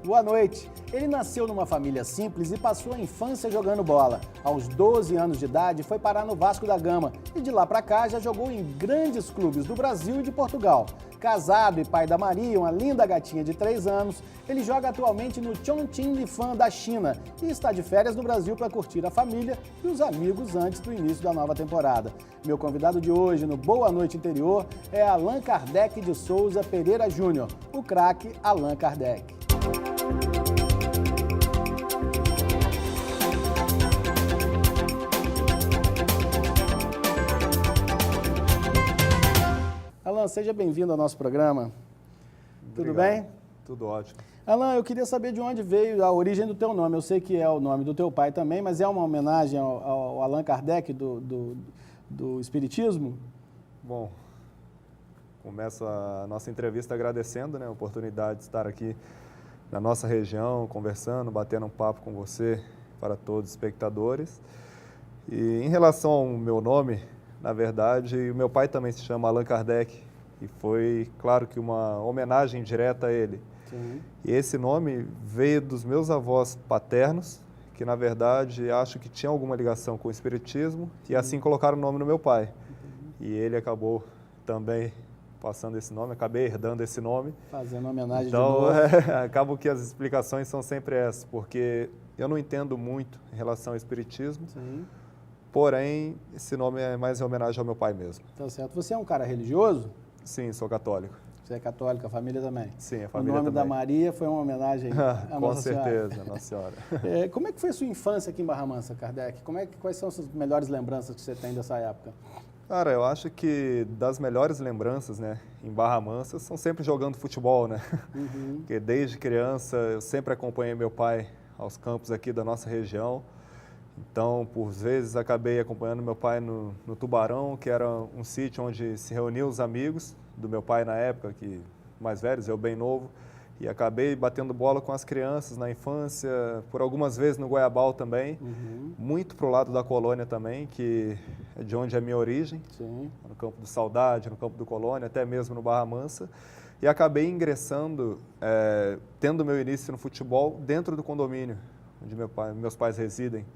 Boa noite. Ele nasceu numa família simples e passou a infância jogando bola. Aos 12 anos de idade, foi parar no Vasco da Gama e de lá para cá já jogou em grandes clubes do Brasil e de Portugal. Casado e pai da Maria, uma linda gatinha de 3 anos, ele joga atualmente no Chongqing Lifan da China e está de férias no Brasil para curtir a família e os amigos antes do início da nova temporada. Meu convidado de hoje no Boa Noite Interior é Allan Kardec de Souza Pereira Júnior, o craque Allan Kardec. Allan, seja bem-vindo ao nosso programa. Tudo bem? Tudo ótimo. Allan, eu queria saber de onde veio a origem do teu nome. Eu sei que é o nome do teu pai também, mas é uma homenagem ao Allan Kardec do Espiritismo? Bom, começo a nossa entrevista agradecendo, a oportunidade de estar aqui na nossa região, conversando, batendo um papo com você, para todos os espectadores. E em relação ao meu nome, na verdade, o meu pai também se chama Allan Kardec e foi, claro, que uma homenagem direta a ele. Sim. E esse nome veio dos meus avós paternos, que na verdade acho que tinha alguma ligação com o espiritismo, e assim colocaram o nome no meu pai. E ele acabou também passando esse nome, acabei herdando esse nome. Fazendo homenagem então, de novo. Acabo que as explicações são sempre essas, porque eu não entendo muito em relação ao espiritismo. Sim. Porém, esse nome é mais em homenagem ao meu pai mesmo. Tá certo. Você é um cara religioso? Sim, sou católico. Você é católico, a família também? Sim, a família também. O nome também. da Maria foi uma homenagem à Nossa Senhora. Com certeza, Nossa Senhora. Como é que foi a sua infância aqui em Barra Mansa, Kardec? Quais são as suas melhores lembranças que você tem dessa época? Cara, eu acho que das melhores lembranças, em Barra Mansa, são sempre jogando futebol, Uhum. Porque desde criança eu sempre acompanhei meu pai aos campos aqui da nossa região. Então, por vezes, acabei acompanhando meu pai no Tubarão, que era um sítio onde se reuniam os amigos do meu pai na época, que mais velhos, eu bem novo, e acabei batendo bola com as crianças na infância, por algumas vezes no Goiabal também, muito pro lado da Colônia também, que é de onde é a minha origem, Sim. no campo do Saudade, no campo do Colônia, até mesmo no Barra Mansa, e acabei ingressando, tendo meu início no futebol dentro do condomínio, onde meus pais residem,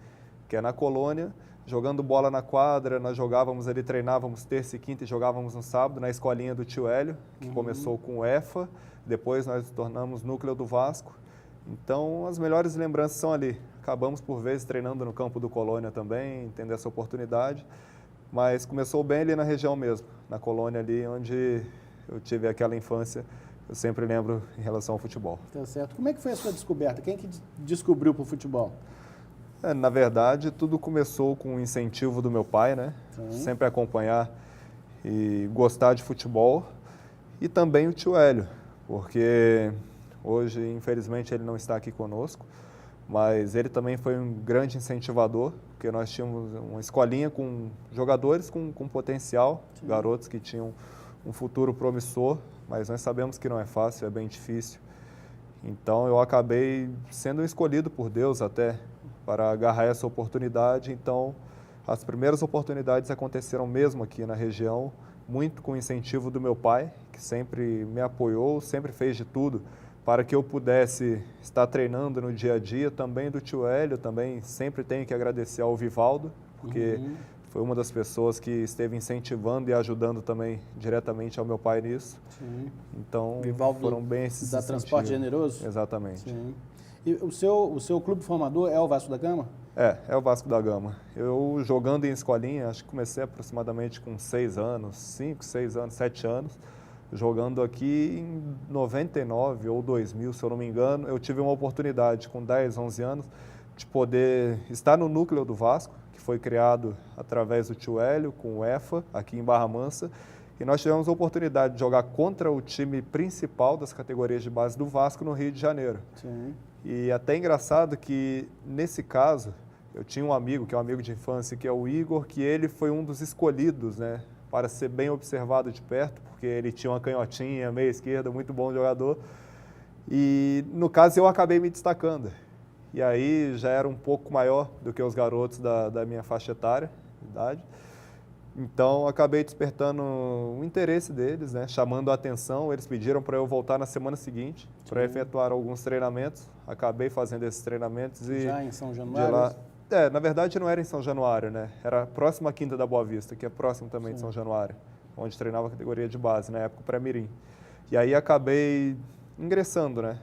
que é na Colônia, jogando bola na quadra, nós jogávamos ali, treinávamos terça e quinta e jogávamos no sábado na escolinha do tio Hélio, que começou com o EFA, depois nós nos tornamos núcleo do Vasco. Então, as melhores lembranças são ali. Acabamos, por vezes, treinando no campo do Colônia também, tendo essa oportunidade, mas começou bem ali na região mesmo, na Colônia ali, onde eu tive aquela infância, eu sempre lembro em relação ao futebol. Tá certo. Como é que foi a sua descoberta? Quem que descobriu para o futebol? Na verdade, tudo começou com o incentivo do meu pai, Sim. Sempre acompanhar e gostar de futebol. E também o tio Hélio, porque hoje, infelizmente, ele não está aqui conosco, mas ele também foi um grande incentivador, porque nós tínhamos uma escolinha com jogadores com potencial, Sim. Garotos que tinham um futuro promissor, mas nós sabemos que não é fácil, é bem difícil. Então, eu acabei sendo escolhido por Deus até para agarrar essa oportunidade. Então, as primeiras oportunidades aconteceram mesmo aqui na região, muito com o incentivo do meu pai, que sempre me apoiou, sempre fez de tudo para que eu pudesse estar treinando no dia a dia. Também do tio Hélio, também sempre tenho que agradecer ao Vivaldo, porque foi uma das pessoas que esteve incentivando e ajudando também diretamente ao meu pai nisso. Sim. Então, Vivaldo foram bem esses da incentivos. Transporte Generoso? Exatamente. Sim. E o seu clube formador é o Vasco da Gama? É o Vasco da Gama. Eu jogando em escolinha, acho que comecei aproximadamente com 6 anos, 5, 6 anos, 7 anos, jogando aqui em 99 ou 2000, se eu não me engano. Eu tive uma oportunidade com 10, 11 anos de poder estar no núcleo do Vasco, que foi criado através do tio Hélio, com o EFA, aqui em Barra Mansa. E nós tivemos a oportunidade de jogar contra o time principal das categorias de base do Vasco no Rio de Janeiro. Sim. E até engraçado que, nesse caso, eu tinha um amigo, que é um amigo de infância, que é o Igor, que ele foi um dos escolhidos, para ser bem observado de perto, porque ele tinha uma canhotinha, meia esquerda, muito bom jogador. E, no caso, eu acabei me destacando. E aí já era um pouco maior do que os garotos da minha faixa etária, idade. Então, acabei despertando o interesse deles, né? Chamando a atenção. Eles pediram para eu voltar na semana seguinte para efetuar alguns treinamentos. Acabei fazendo esses treinamentos e... Já em São Januário? Lá, na verdade não era em São Januário, né? Era próximo à Quinta da Boa Vista, que é próximo também de São Januário, onde treinava a categoria de base, na época pré-mirim. E aí acabei ingressando, né?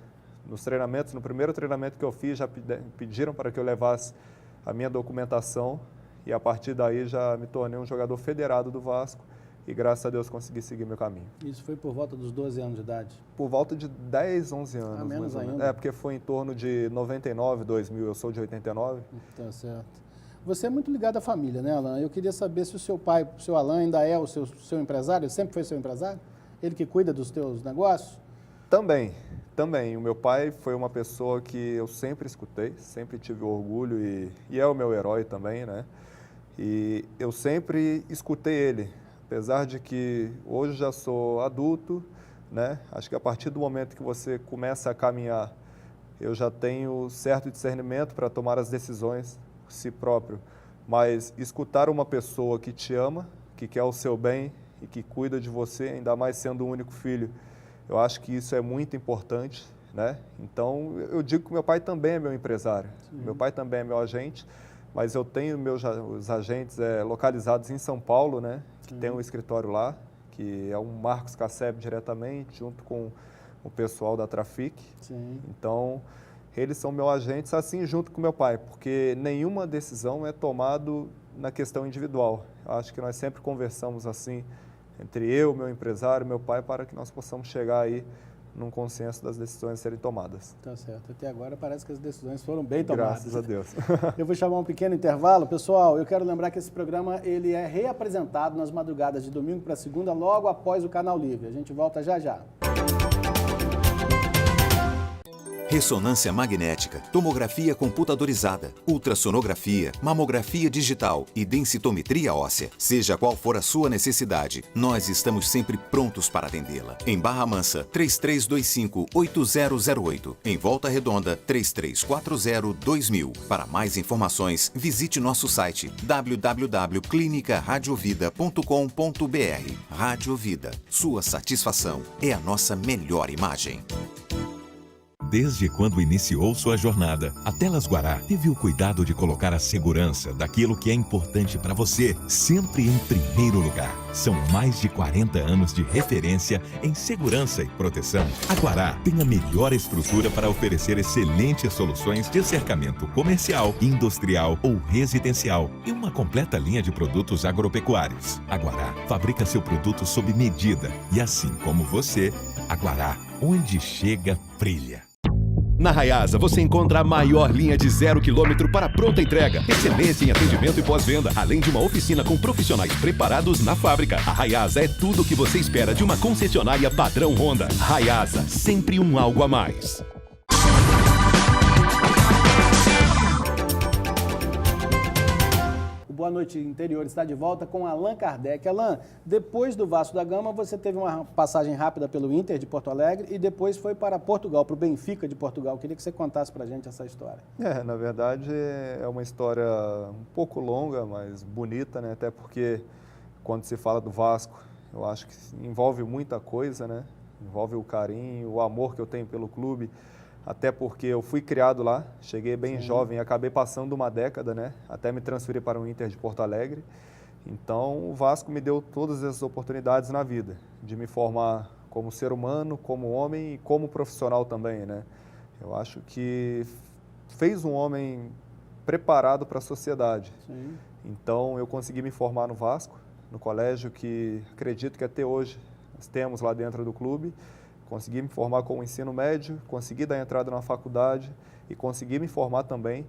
Nos treinamentos, no primeiro treinamento que eu fiz, já pediram para que eu levasse a minha documentação e a partir daí já me tornei um jogador federado do Vasco e graças a Deus consegui seguir meu caminho. Isso foi por volta dos 12 anos de idade? Por volta de 10, 11 anos. Menos ainda? É, porque foi em torno de 99, 2000, eu sou de 89. Tá certo. Você é muito ligado à família, né, Alain? Eu queria saber se o seu pai, o seu Alain, ainda é o seu empresário, ele sempre foi seu empresário? Ele que cuida dos teus negócios? Também. O meu pai foi uma pessoa que eu sempre escutei, sempre tive orgulho e é o meu herói também, né? E eu sempre escutei ele, apesar de que hoje já sou adulto, né? Acho que a partir do momento que você começa a caminhar, eu já tenho certo discernimento para tomar as decisões por si próprio. Mas escutar uma pessoa que te ama, que quer o seu bem e que cuida de você, ainda mais sendo o único filho, eu acho que isso é muito importante, né? Então, eu digo que meu pai também é meu empresário, meu pai também é meu agente, mas eu tenho os agentes localizados em São Paulo, né? Que tem um escritório lá, que é o Marcos Casseb diretamente, junto com o pessoal da Trafic. Sim. Então, eles são meus agentes, assim, junto com meu pai, porque nenhuma decisão é tomada na questão individual. Eu acho que nós sempre conversamos assim, entre eu, meu empresário, meu pai, para que nós possamos chegar aí num consenso das decisões serem tomadas. Tá certo. Até agora parece que as decisões foram bem tomadas. Graças a Deus. Eu vou chamar um pequeno intervalo. Pessoal, eu quero lembrar que esse programa ele é reapresentado nas madrugadas de domingo para segunda, logo após o Canal Livre. A gente volta já já. Ressonância magnética, tomografia computadorizada, ultrassonografia, mamografia digital e densitometria óssea. Seja qual for a sua necessidade, nós estamos sempre prontos para atendê-la. Em Barra Mansa, 3325-8008. Em Volta Redonda, 3340-2000. Para mais informações, visite nosso site www.clinicaradiovida.com.br. Rádio Vida, sua satisfação é a nossa melhor imagem. Desde quando iniciou sua jornada, a Telas Guará teve o cuidado de colocar a segurança daquilo que é importante para você sempre em primeiro lugar. São mais de 40 anos de referência em segurança e proteção. A Guará tem a melhor estrutura para oferecer excelentes soluções de cercamento comercial, industrial ou residencial e uma completa linha de produtos agropecuários. A Guará fabrica seu produto sob medida e assim como você, a Guará, onde chega, brilha. Na Hayasa você encontra a maior linha de 0 km para pronta entrega, excelência em atendimento e pós-venda, além de uma oficina com profissionais preparados na fábrica. A Hayasa é tudo o que você espera de uma concessionária padrão Honda. Hayasa, sempre um algo a mais. Boa Noite Interior está de volta com Allan Kardec. Allan, depois do Vasco da Gama, você teve uma passagem rápida pelo Inter de Porto Alegre e depois foi para Portugal, para o Benfica de Portugal. Queria que você contasse para a gente essa história. Na verdade, é uma história um pouco longa, mas bonita, né? Até porque quando se fala do Vasco, eu acho que envolve muita coisa, né? Envolve o carinho, o amor que eu tenho pelo clube. Até porque eu fui criado lá, cheguei bem jovem, acabei passando uma década, né? Até me transferir para o Inter de Porto Alegre. Então, o Vasco me deu todas essas oportunidades na vida, de me formar como ser humano, como homem e como profissional também, né? Eu acho que fez um homem preparado para a sociedade. Sim. Então, eu consegui me formar no Vasco, no colégio que acredito que até hoje nós temos lá dentro do clube. Consegui me formar com o ensino médio, consegui dar entrada na faculdade e consegui me formar também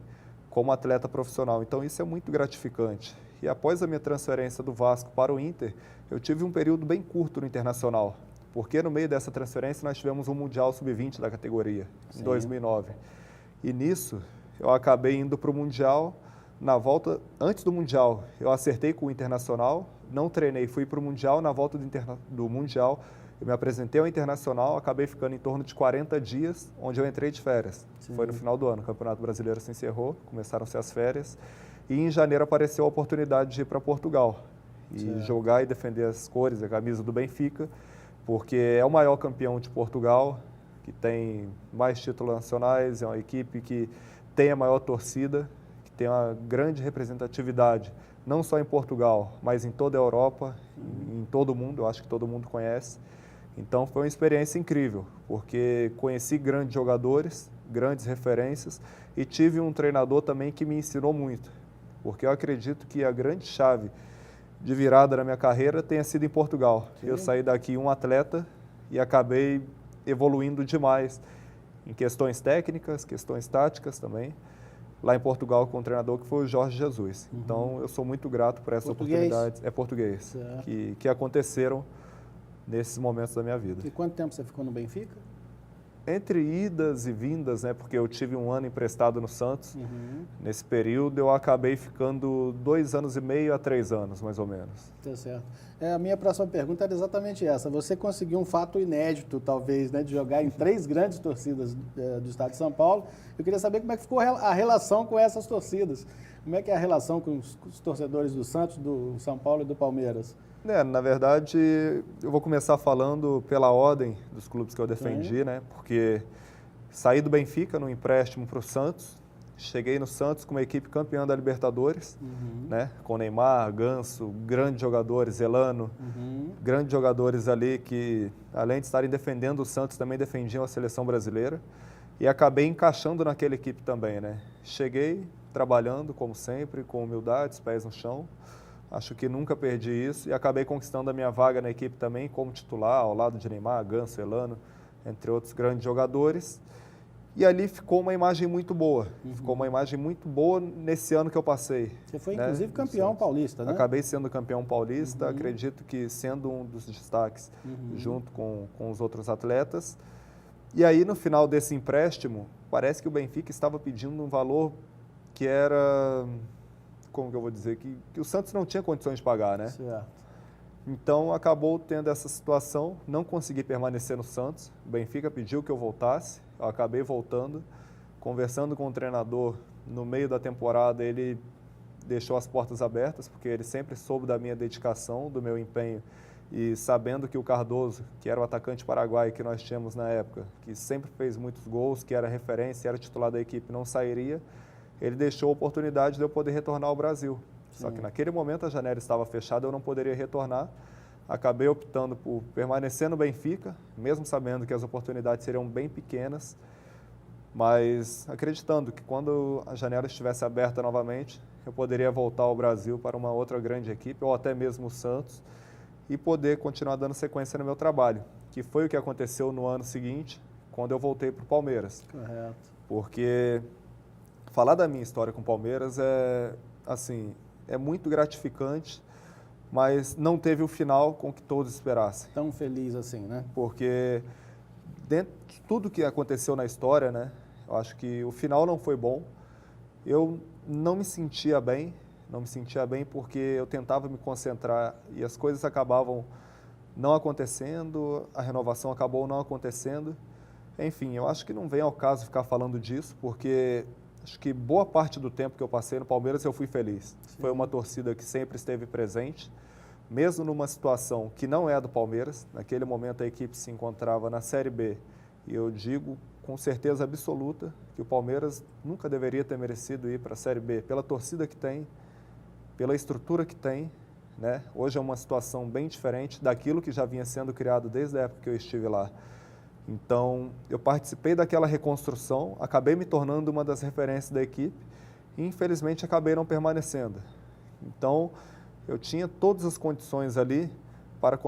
como atleta profissional. Então isso é muito gratificante. E após a minha transferência do Vasco para o Inter, eu tive um período bem curto no Internacional, porque no meio dessa transferência nós tivemos um Mundial Sub-20 da categoria, em 2009. E nisso eu acabei indo para o Mundial. Na volta, antes do Mundial, eu acertei com o Internacional, não treinei, fui para o Mundial. Na volta do Mundial, eu me apresentei ao Internacional, acabei ficando em torno de 40 dias, onde eu entrei de férias. Sim. Foi no final do ano, o Campeonato Brasileiro se encerrou, começaram-se as férias, e em janeiro apareceu a oportunidade de ir para Portugal. e jogar e defender as cores, a camisa do Benfica, porque é o maior campeão de Portugal, que tem mais títulos nacionais, é uma equipe que tem a maior torcida, que tem uma grande representatividade, não só em Portugal, mas em toda a Europa, em todo o mundo, eu acho que todo mundo conhece. Então foi uma experiência incrível, porque conheci grandes jogadores, grandes referências e tive um treinador também que me ensinou muito, porque eu acredito que a grande chave de virada na minha carreira tenha sido em Portugal. Sim. Eu saí daqui um atleta e acabei evoluindo demais em questões técnicas, questões táticas também, lá em Portugal com um treinador que foi o Jorge Jesus. Então eu sou muito grato por essas oportunidades, que aconteceram nesses momentos da minha vida. E quanto tempo você ficou no Benfica? Entre idas e vindas, né, porque eu tive um ano emprestado no Santos. Nesse período eu acabei ficando 2 anos e meio a 3 anos, mais ou menos. Tá certo. A minha próxima pergunta era exatamente essa. Você conseguiu um fato inédito, talvez, né, de jogar em 3 grandes torcidas do estado de São Paulo. Eu queria saber como é que ficou a relação com essas torcidas. Como é que é a relação com os torcedores do Santos, do São Paulo e do Palmeiras? Na verdade, eu vou começar falando pela ordem dos clubes que eu defendi, né? Porque saí do Benfica no empréstimo para o Santos, cheguei no Santos com uma equipe campeã da Libertadores, né? Com Neymar, Ganso, grandes jogadores, Elano, grandes jogadores ali que, além de estarem defendendo o Santos, também defendiam a seleção brasileira. E acabei encaixando naquela equipe também, né? Cheguei trabalhando, como sempre, com humildade, pés no chão. Acho que nunca perdi isso e acabei conquistando a minha vaga na equipe também como titular, ao lado de Neymar, Ganso, Elano, entre outros grandes jogadores. E ali ficou uma imagem muito boa. Ficou uma imagem muito boa nesse ano que eu passei. Você foi, inclusive, campeão paulista, né? Acabei sendo campeão paulista, acredito que sendo um dos destaques, junto com os outros atletas. E aí, no final desse empréstimo, parece que o Benfica estava pedindo um valor que era... como que eu vou dizer, que o Santos não tinha condições de pagar, né? Certo. Então, acabou tendo essa situação, não consegui permanecer no Santos, o Benfica pediu que eu voltasse, eu acabei voltando, conversando com o treinador no meio da temporada, ele deixou as portas abertas, porque ele sempre soube da minha dedicação, do meu empenho, e sabendo que o Cardoso, que era o atacante paraguaio que nós tínhamos na época, que sempre fez muitos gols, que era referência, era titular da equipe, não sairia, ele deixou a oportunidade de eu poder retornar ao Brasil. Sim. Só que naquele momento a janela estava fechada, eu não poderia retornar. Acabei optando por permanecer no Benfica, mesmo sabendo que as oportunidades seriam bem pequenas, mas acreditando que quando a janela estivesse aberta novamente, eu poderia voltar ao Brasil para uma outra grande equipe, ou até mesmo o Santos, e poder continuar dando sequência no meu trabalho, que foi o que aconteceu no ano seguinte, quando eu voltei para o Palmeiras. Correto. Porque... falar da minha história com o Palmeiras é muito gratificante, mas não teve o final com que todos esperassem. Tão feliz assim, né? Porque dentro de tudo que aconteceu na história, né, eu acho que o final não foi bom. Eu não me sentia bem porque eu tentava me concentrar e as coisas acabavam não acontecendo, a renovação acabou não acontecendo. Enfim, eu acho que não vem ao caso ficar falando disso, porque... acho que boa parte do tempo que eu passei no Palmeiras eu fui feliz. Sim. Foi uma torcida que sempre esteve presente, mesmo numa situação que não é a do Palmeiras. Naquele momento a equipe se encontrava na Série B e eu digo com certeza absoluta que o Palmeiras nunca deveria ter merecido ir para a Série B pela torcida que tem, pela estrutura que tem, né? Hoje é uma situação bem diferente daquilo que já vinha sendo criado desde a época que eu estive lá. Então, eu participei daquela reconstrução, acabei me tornando uma das referências da equipe e, infelizmente, acabei não permanecendo. Então, eu tinha todas as condições ali para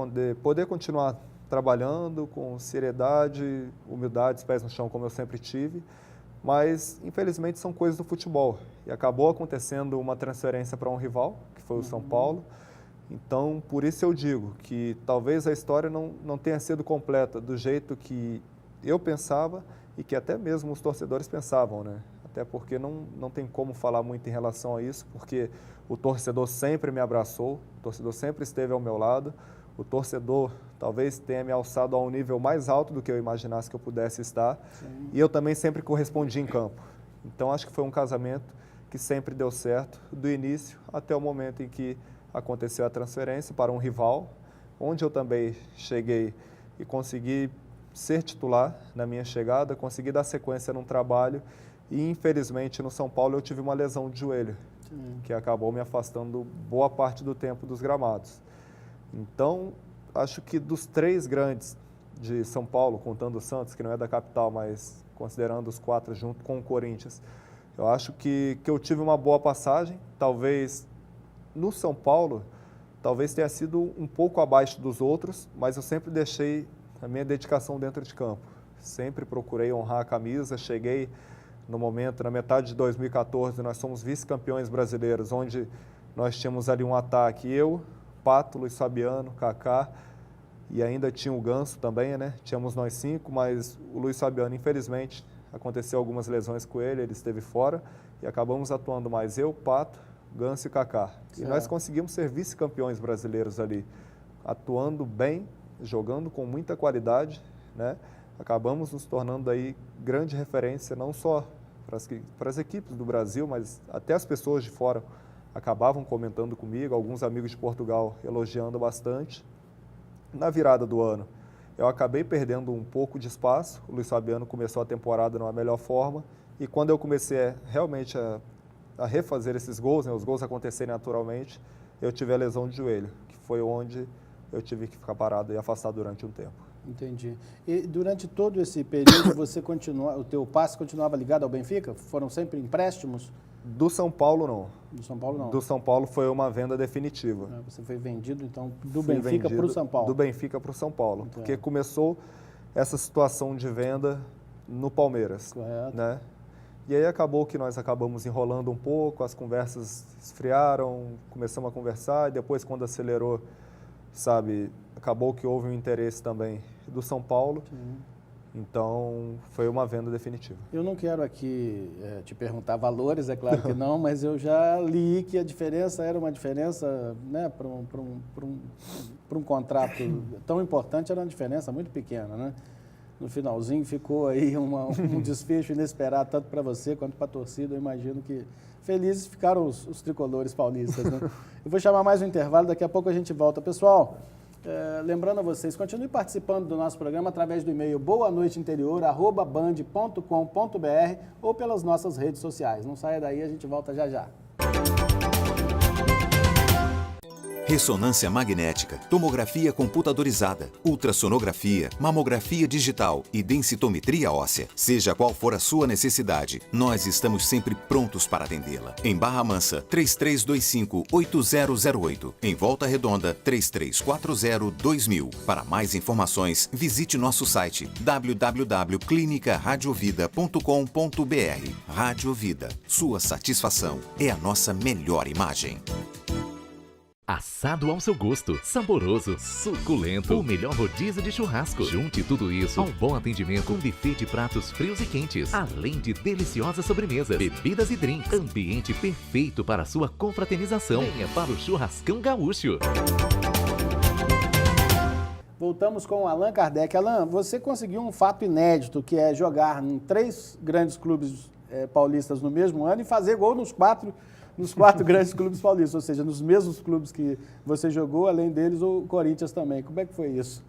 poder continuar trabalhando com seriedade, humildade, pés no chão, como eu sempre tive, mas, infelizmente, são coisas do futebol. E acabou acontecendo uma transferência para um rival, que foi o São Paulo. Então, por isso eu digo que talvez a história não tenha sido completa do jeito que eu pensava e que até mesmo os torcedores pensavam, né? Até porque não tem como falar muito em relação a isso, porque o torcedor sempre me abraçou, o torcedor sempre esteve ao meu lado, o torcedor talvez tenha me alçado a um nível mais alto do que eu imaginasse que eu pudesse estar. Sim. E eu também sempre correspondi em campo. Então, acho que foi um casamento que sempre deu certo, do início até o momento em que aconteceu a transferência para um rival, onde eu também cheguei e consegui ser titular na minha chegada, consegui dar sequência num trabalho e, infelizmente, no São Paulo eu tive uma lesão de joelho, que acabou me afastando boa parte do tempo dos gramados. Então, acho que dos 3 grandes de São Paulo, contando o Santos, que não é da capital, mas considerando os 4 junto com o Corinthians, eu acho que eu tive uma boa passagem, talvez no São Paulo, talvez tenha sido um pouco abaixo dos outros, mas eu sempre deixei a minha dedicação dentro de campo. Sempre procurei honrar a camisa, cheguei no momento, na metade de 2014, nós somos vice-campeões brasileiros, onde nós tínhamos ali um ataque, eu, Pato, Luiz Fabiano, Kaká, e ainda tinha o Ganso também, né? Tínhamos nós 5, mas o Luiz Fabiano, infelizmente, aconteceu algumas lesões com ele esteve fora, e acabamos atuando mais eu, Pato, Ganso e Kaká. E nós conseguimos ser vice-campeões brasileiros ali, atuando bem, jogando com muita qualidade, né? Acabamos nos tornando aí grande referência, não só para as equipes do Brasil, mas até as pessoas de fora acabavam comentando comigo, alguns amigos de Portugal elogiando bastante. Na virada do ano, eu acabei perdendo um pouco de espaço, o Luiz Fabiano começou a temporada numa melhor forma, e quando eu comecei realmente a refazer esses gols, né, os gols acontecerem naturalmente, eu tive a lesão de joelho, que foi onde eu tive que ficar parado e afastado durante um tempo. Entendi. E durante todo esse período, o teu passe continuava ligado ao Benfica? Foram sempre empréstimos? Do São Paulo, não. Do São Paulo, não. Do São Paulo foi uma venda definitiva. Você foi vendido, então, do Benfica para o São Paulo? Do Benfica para o São Paulo, porque começou essa situação de venda no Palmeiras. Correto. Né? E aí acabou que nós acabamos enrolando um pouco, as conversas esfriaram, começamos a conversar, e depois quando acelerou, sabe, acabou que houve um interesse também do São Paulo. Sim. Então, foi uma venda definitiva. Eu não quero aqui te perguntar valores, é claro que não, mas eu já li que a diferença era uma diferença, né, para um contrato tão importante, era uma diferença muito pequena, né? No finalzinho ficou aí um desfecho inesperado, tanto para você quanto para a torcida. Eu imagino que felizes ficaram os tricolores paulistas, né? Eu vou chamar mais um intervalo, daqui a pouco a gente volta. Pessoal, lembrando a vocês, continue participando do nosso programa através do e-mail boanoiteinterior@band.com.br ou pelas nossas redes sociais. Não saia daí, a gente volta já já. Ressonância magnética, tomografia computadorizada, ultrassonografia, mamografia digital e densitometria óssea. Seja qual for a sua necessidade, nós estamos sempre prontos para atendê-la. Em Barra Mansa, 3325-8008. Em Volta Redonda, 3340-2000. Para mais informações, visite nosso site www.clinicaradiovida.com.br. Rádio Vida, sua satisfação é a nossa melhor imagem. Assado ao seu gosto, saboroso, suculento, o melhor rodízio de churrasco. Junte tudo isso a um bom atendimento com buffet de pratos frios e quentes, além de deliciosas sobremesas, bebidas e drinks. Ambiente perfeito para a sua confraternização. Venha para o Churrascão Gaúcho. Voltamos com o Allan Kardec. Allan, você conseguiu um fato inédito, que é jogar em 3 grandes clubes paulistas no mesmo ano e fazer gol nos 4 grandes clubes paulistas, ou seja, nos mesmos clubes que você jogou, além deles o Corinthians também. Como é que foi isso?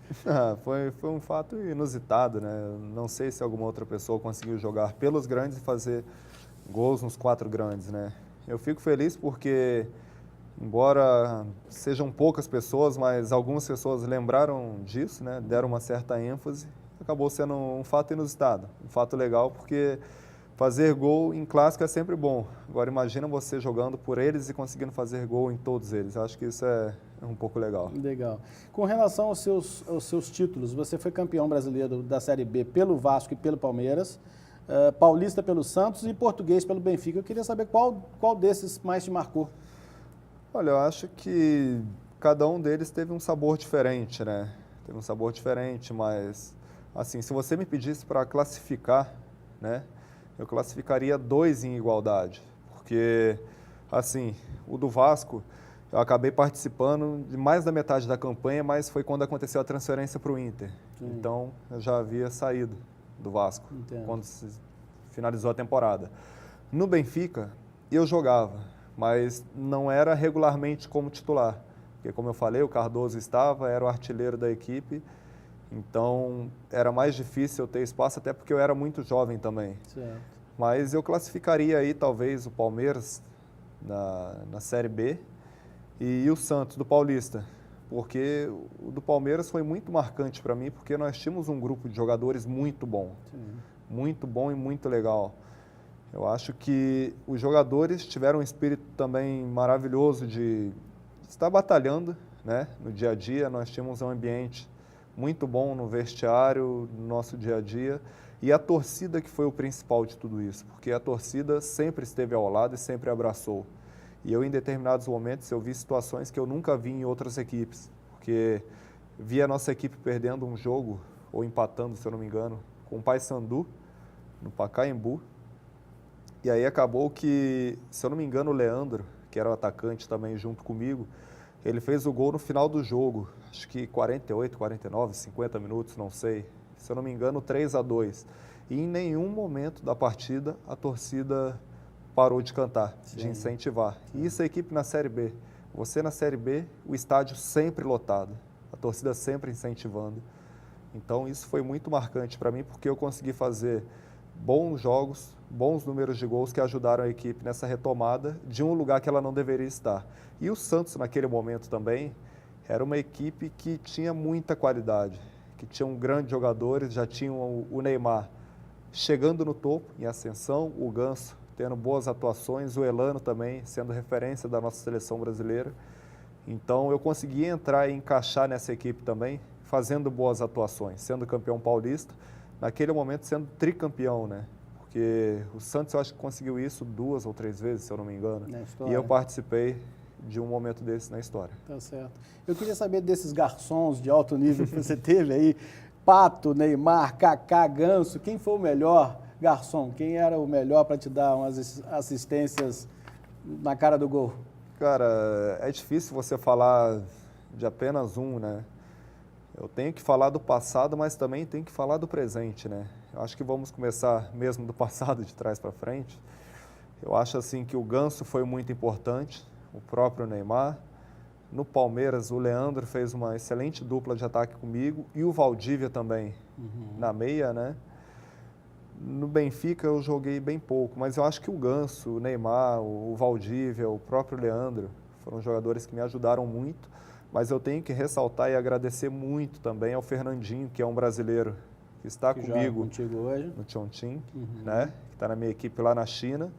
Foi um fato inusitado, né? Não sei se alguma outra pessoa conseguiu jogar pelos grandes e fazer gols nos 4 grandes, né? Eu fico feliz porque, embora sejam poucas pessoas, mas algumas pessoas lembraram disso, né? Deram uma certa ênfase. Acabou sendo um fato inusitado, um fato legal, porque fazer gol em clássico é sempre bom. Agora imagina você jogando por eles e conseguindo fazer gol em todos eles. Eu acho que isso é um pouco legal. Legal. Com relação aos seus títulos, você foi campeão brasileiro da Série B pelo Vasco e pelo Palmeiras, paulista pelo Santos e português pelo Benfica. Eu queria saber qual desses mais te marcou. Olha, eu acho que cada um deles teve um sabor diferente, né? Teve um sabor diferente, mas, assim, se você me pedisse para classificar, né? Eu classificaria 2 em igualdade, porque, assim, o do Vasco, eu acabei participando de mais da metade da campanha, mas foi quando aconteceu a transferência para o Inter. Sim. Então, eu já havia saído do Vasco, quando se finalizou a temporada. No Benfica, eu jogava, mas não era regularmente como titular. Porque, como eu falei, o Cardoso estava, era o artilheiro da equipe, então era mais difícil eu ter espaço, até porque eu era muito jovem também. Certo. Mas eu classificaria aí talvez o Palmeiras na Série B e o Santos do Paulista, porque o do Palmeiras foi muito marcante para mim, porque nós tínhamos um grupo de jogadores muito bom, muito bom e muito legal. Eu acho que os jogadores tiveram um espírito também maravilhoso de estar batalhando, né, no dia a dia. Nós tínhamos um ambiente muito bom no vestiário, no nosso dia a dia, e a torcida que foi o principal de tudo isso, porque a torcida sempre esteve ao lado e sempre abraçou. E eu, em determinados momentos, eu vi situações que eu nunca vi em outras equipes, porque vi a nossa equipe perdendo um jogo, ou empatando, se eu não me engano, com o Paysandu, no Pacaembu, e aí acabou que, se eu não me engano, o Leandro, que era o atacante também junto comigo, ele fez o gol no final do jogo, acho que 48, 49, 50 minutos, não sei. Se eu não me engano, 3-2. E em nenhum momento da partida a torcida parou de cantar, de incentivar. E isso é a equipe na Série B. Você na Série B, o estádio sempre lotado, a torcida sempre incentivando. Então isso foi muito marcante para mim, porque eu consegui fazer bons jogos, bons números de gols que ajudaram a equipe nessa retomada de um lugar que ela não deveria estar. E o Santos, naquele momento também, era uma equipe que tinha muita qualidade, que tinham grandes jogadores, já tinham o Neymar chegando no topo, em ascensão, o Ganso tendo boas atuações, o Elano também sendo referência da nossa seleção brasileira. Então eu consegui entrar e encaixar nessa equipe também, fazendo boas atuações, sendo campeão paulista, naquele momento sendo tricampeão, né? Porque o Santos eu acho que conseguiu isso 2 ou 3 vezes, se eu não me engano. E eu participei de um momento desse na história. Tá certo. Eu queria saber desses garçons de alto nível que você teve aí, Pato, Neymar, Kaká, Ganso, quem foi o melhor garçom? Quem era o melhor para te dar umas assistências na cara do gol? Cara, é difícil você falar de apenas um, né? Eu tenho que falar do passado, mas também tenho que falar do presente, né? Eu acho que vamos começar mesmo do passado, de trás para frente. Eu acho assim que o Ganso foi muito importante, o próprio Neymar. No Palmeiras, o Leandro fez uma excelente dupla de ataque comigo e o Valdívia também, na meia, né? No Benfica eu joguei bem pouco, mas eu acho que o Ganso, o Neymar, o Valdívia, o próprio Leandro foram jogadores que me ajudaram muito. Mas eu tenho que ressaltar e agradecer muito também ao Fernandinho, que é um brasileiro que está comigo hoje no Chongqing, né? Que está na minha equipe lá na China.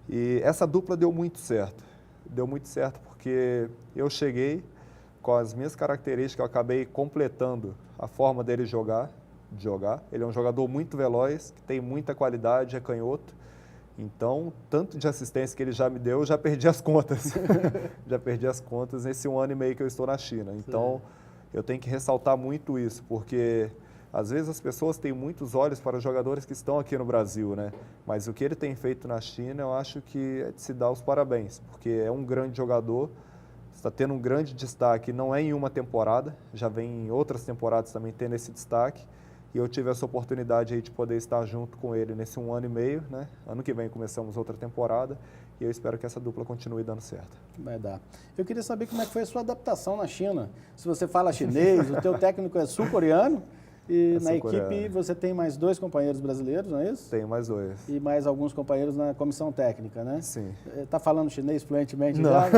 E essa dupla deu muito certo. Deu muito certo porque eu cheguei com as minhas características, eu acabei completando a forma dele de jogar. Ele é um jogador muito veloz, que tem muita qualidade, é canhoto. Então, tanto de assistência que ele já me deu, eu já perdi as contas. Já perdi as contas nesse 1 ano e meio que eu estou na China. Então, eu tenho que ressaltar muito isso, porque às vezes as pessoas têm muitos olhos para os jogadores que estão aqui no Brasil, né? Mas o que ele tem feito na China, eu acho que é de se dar os parabéns, porque é um grande jogador, está tendo um grande destaque, não é em uma temporada, já vem em outras temporadas também tendo esse destaque. E eu tive essa oportunidade aí de poder estar junto com ele nesse 1 ano e meio, né? Ano que vem começamos outra temporada e eu espero que essa dupla continue dando certo. Vai dar. Eu queria saber como é que foi a sua adaptação na China. Se você fala chinês, o teu técnico é sul-coreano e na equipe você tem mais 2 companheiros brasileiros, não é isso? Tenho mais 2. E mais alguns companheiros na comissão técnica, né? Sim. Está falando chinês fluentemente não. já?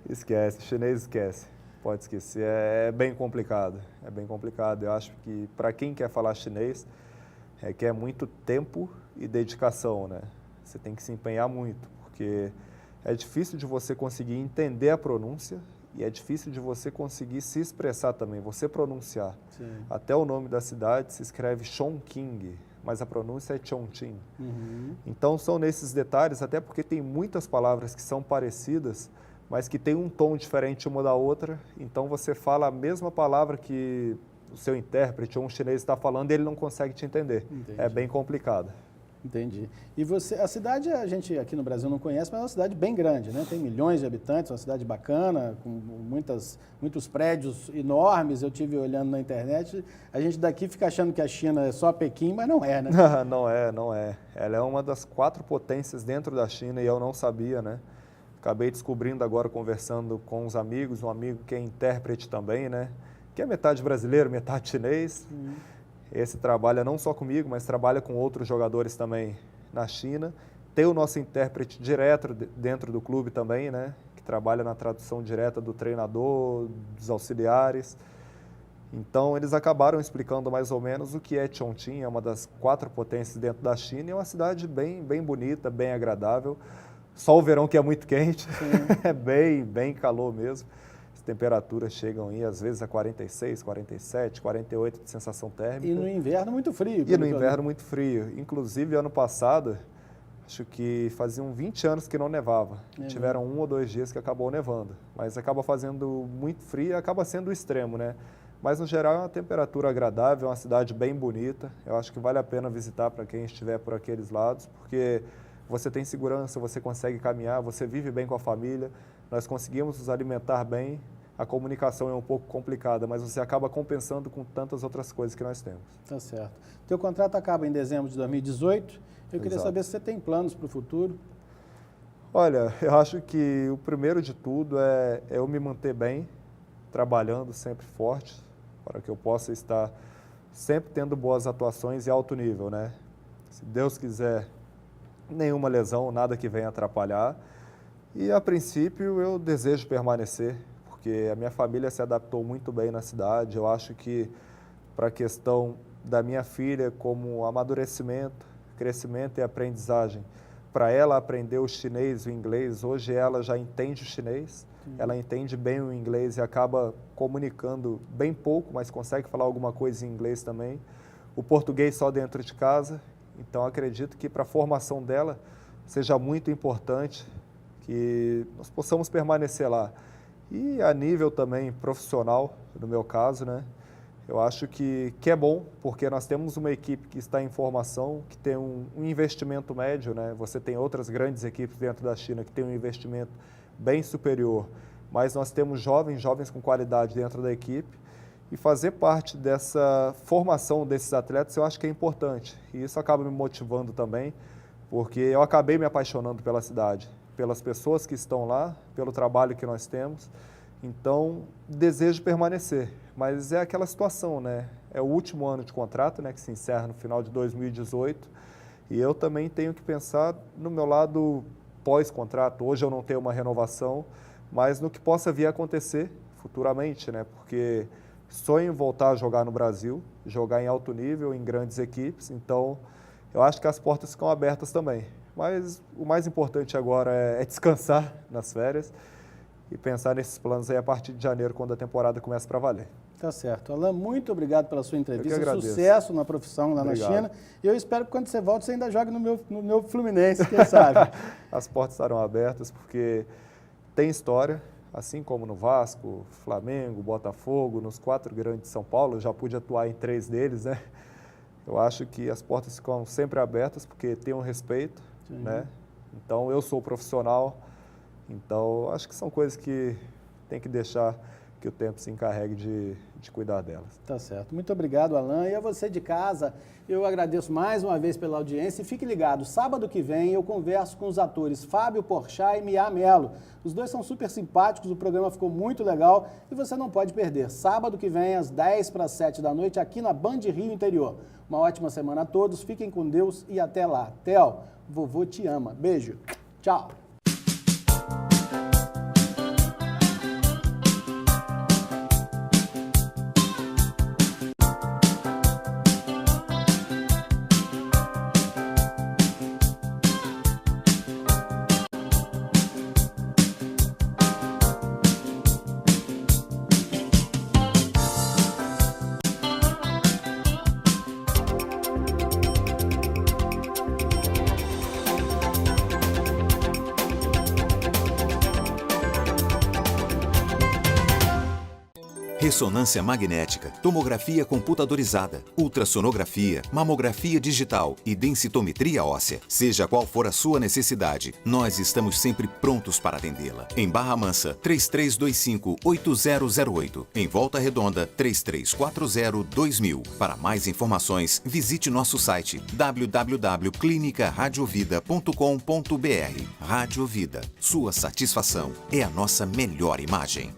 Esquece, chinês esquece. Pode esquecer, é bem complicado, é bem complicado. Eu acho que para quem quer falar chinês, quer muito tempo e dedicação, né? Você tem que se empenhar muito, porque é difícil de você conseguir entender a pronúncia e é difícil de você conseguir se expressar também, você pronunciar. Sim. Até o nome da cidade se escreve Chongqing, mas a pronúncia é Chongqing. Então são nesses detalhes, até porque tem muitas palavras que são parecidas, mas que tem um tom diferente uma da outra, então você fala a mesma palavra que o seu intérprete ou um chinês está falando e ele não consegue te entender. Entendi. É bem complicado. Entendi. E você, a cidade a gente aqui no Brasil não conhece, mas é uma cidade bem grande, né? Tem milhões de habitantes, uma cidade bacana, com muitos prédios enormes. Eu tive olhando na internet, a gente daqui fica achando que a China é só Pequim, mas não é, né? Não é. Ela é uma das 4 potências dentro da China e eu não sabia, né? Acabei descobrindo agora conversando com uns amigos, um amigo que é intérprete também, né? Que é metade brasileiro, metade chinês. Esse trabalha não só comigo, mas trabalha com outros jogadores também na China. Tem o nosso intérprete direto dentro do clube também, né? Que trabalha na tradução direta do treinador, dos auxiliares. Então, eles acabaram explicando mais ou menos o que é Chongqing, é uma das 4 potências dentro da China, e é uma cidade bem bonita, bem agradável. Só o verão que é muito quente, é bem calor mesmo. Temperaturas chegam aí, às vezes, a 46, 47, 48 de sensação térmica. E no inverno muito frio. E no inverno muito frio. Inclusive, ano passado, acho que faziam 20 anos que não nevava. Tiveram 1 ou 2 dias que acabou nevando. Mas acaba fazendo muito frio e acaba sendo o extremo, né? Mas, no geral, é uma temperatura agradável, é uma cidade bem bonita. Eu acho que vale a pena visitar para quem estiver por aqueles lados, porque você tem segurança, você consegue caminhar, você vive bem com a família. Nós conseguimos nos alimentar bem, a comunicação é um pouco complicada, mas você acaba compensando com tantas outras coisas que nós temos. Tá certo. Teu contrato acaba em dezembro de 2018. Eu queria saber se você tem planos para o futuro. Olha, eu acho que o primeiro de tudo é eu me manter bem, trabalhando sempre forte, para que eu possa estar sempre tendo boas atuações e alto nível, né? Se Deus quiser, nenhuma lesão, nada que venha atrapalhar. E, a princípio, eu desejo permanecer, porque a minha família se adaptou muito bem na cidade. Eu acho que, para a questão da minha filha, como amadurecimento, crescimento e aprendizagem, para ela aprender o chinês, o inglês, hoje ela já entende o chinês, ela entende bem o inglês e acaba comunicando bem pouco, mas consegue falar alguma coisa em inglês também. O português só dentro de casa, então acredito que para a formação dela seja muito importante que nós possamos permanecer lá. E a nível também profissional, no meu caso, né? Eu acho que é bom, porque nós temos uma equipe que está em formação, que tem um investimento médio, né? Você tem outras grandes equipes dentro da China que tem um investimento bem superior, mas nós temos jovens com qualidade dentro da equipe, e fazer parte dessa formação desses atletas eu acho que é importante. E isso acaba me motivando também, porque eu acabei me apaixonando pela cidade, pelas pessoas que estão lá, pelo trabalho que nós temos. Então, desejo permanecer, mas é aquela situação, né? É o último ano de contrato, né, que se encerra no final de 2018, e eu também tenho que pensar no meu lado pós-contrato. Hoje eu não tenho uma renovação, mas no que possa vir a acontecer futuramente, né? Porque sonho em voltar a jogar no Brasil, jogar em alto nível, em grandes equipes, então eu acho que as portas ficam abertas também. Mas o mais importante agora é descansar nas férias e pensar nesses planos aí a partir de janeiro, quando a temporada começa para valer. Tá certo. Alain, muito obrigado pela sua entrevista. Eu que agradeço. Sucesso na profissão lá na China. E eu espero que quando você volte, você ainda jogue no meu Fluminense, quem sabe. As portas estarão abertas porque tem história, assim como no Vasco, Flamengo, Botafogo, nos 4 grandes de São Paulo. Eu já pude atuar em 3 deles, né? Eu acho que as portas ficam sempre abertas porque tem um respeito, né? Então, eu sou profissional, então acho que são coisas que tem que deixar que o tempo se encarregue de cuidar delas. Tá certo. Muito obrigado, Alain. E a você de casa, eu agradeço mais uma vez pela audiência e fique ligado, sábado que vem eu converso com os atores Fábio Porchat e Mia Mello. Os dois são super simpáticos, o programa ficou muito legal e você não pode perder. Sábado que vem, às 6:50 da noite, aqui na Band Rio Interior. Uma ótima semana a todos, fiquem com Deus e até lá. Theo, vovô te ama. Beijo. Tchau. Ressonância magnética, tomografia computadorizada, ultrassonografia, mamografia digital e densitometria óssea. Seja qual for a sua necessidade, nós estamos sempre prontos para atendê-la. Em Barra Mansa, 3325-8008. Em Volta Redonda, 3340-2000. Para mais informações, visite nosso site www.clinicaradiovida.com.br. Rádio Vida, sua satisfação é a nossa melhor imagem.